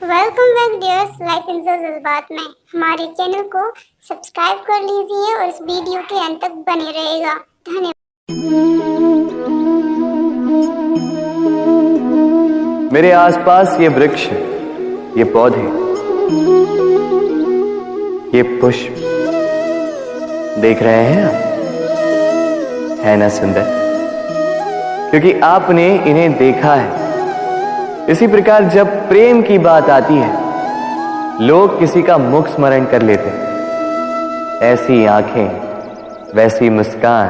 Welcome back dears, life in जज्बात में हमारे चैनल को सब्सक्राइब कर लीजिए और इस वीडियो के अंत तक बने रहेगा। धन्यवाद। मेरे आसपास ये वृक्ष, ये पौधे, ये पुष्प देख रहे हैं आप? है ना सुंदर? क्योंकि आपने इन्हें देखा है। इसी प्रकार जब प्रेम की बात आती है, लोग किसी का मुख स्मरण कर लेते हैं। ऐसी आंखें, वैसी मुस्कान,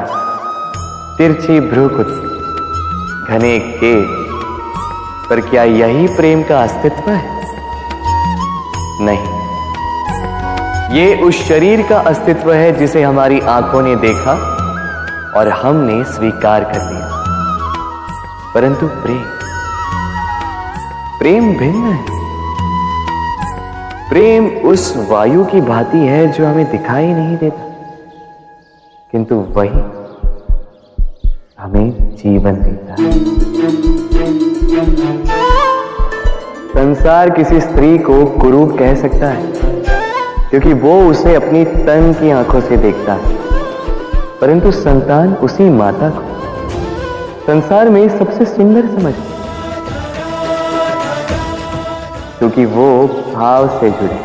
तिरछी भ्रूकुटी, घने केश, पर क्या यही प्रेम का अस्तित्व है? नहीं, ये उस शरीर का अस्तित्व है जिसे हमारी आंखों ने देखा और हमने स्वीकार कर लिया। परंतु प्रेम भिन्न है। प्रेम उस वायु की भांति है जो हमें दिखाई नहीं देता, किंतु वही हमें जीवन देता है। संसार किसी स्त्री को कुरूप कह सकता है क्योंकि वो उसे अपनी तन की आंखों से देखता है, परंतु संतान उसी माता को संसार में सबसे सुंदर समझती है, क्योंकि वो भाव से जुड़े।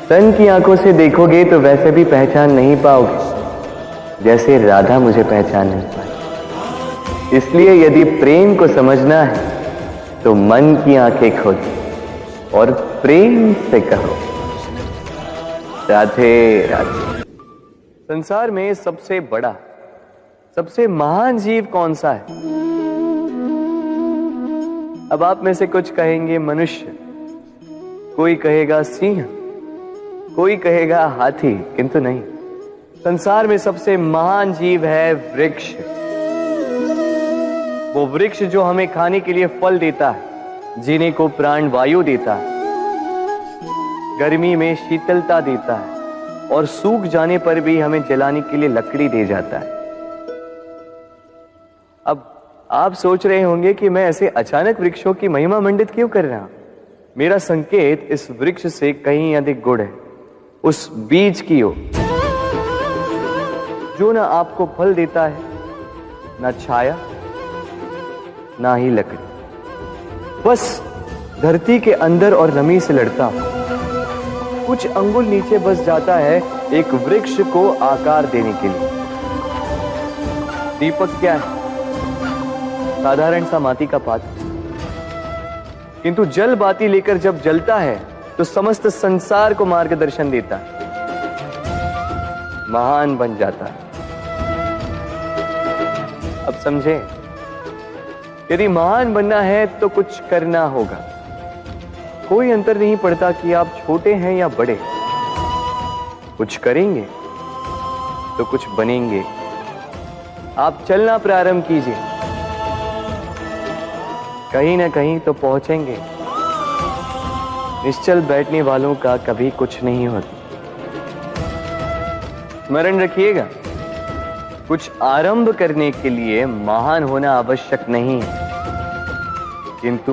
तन की आंखों से देखोगे तो वैसे भी पहचान नहीं पाओगे जैसे राधा मुझे पहचान नहीं पाई। इसलिए यदि प्रेम को समझना है तो मन की आंखें खोलो और प्रेम से कहो राधे राधे। संसार में सबसे बड़ा, सबसे महान जीव कौन सा है? अब आप में से कुछ कहेंगे मनुष्य, कोई कहेगा सिंह, कोई कहेगा हाथी, किंतु नहीं, संसार में सबसे महान जीव है वृक्ष। वो वृक्ष जो हमें खाने के लिए फल देता है, जीने को प्राण वायु देता है, गर्मी में शीतलता देता है और सूख जाने पर भी हमें जलाने के लिए लकड़ी दे जाता है। अब आप सोच रहे होंगे कि मैं ऐसे अचानक वृक्षों की महिमा मंडित क्यों कर रहा हूं? मेरा संकेत इस वृक्ष से कहीं अधिक गुड़ है, उस बीज की ओर जो ना आपको फल देता है, ना छाया, ना ही लकड़ी, बस धरती के अंदर और नमी से लड़ता हूं। कुछ अंगुल नीचे बस जाता है एक वृक्ष को आकार देने के लिए। दीपक क्या है? साधारण सा माटी का पात्र, किंतु जल बाती लेकर जब जलता है तो समस्त संसार को मार्गदर्शन देता है, महान बन जाता है। अब समझे, यदि महान बनना है तो कुछ करना होगा। कोई अंतर नहीं पड़ता कि आप छोटे हैं या बड़े, कुछ करेंगे तो कुछ बनेंगे। आप चलना प्रारंभ कीजिए, कहीं ना कहीं तो पहुंचेंगे। निश्चल बैठने वालों का कभी कुछ नहीं होता। स्मरण रखिएगा, कुछ आरंभ करने के लिए महान होना आवश्यक नहीं है, किंतु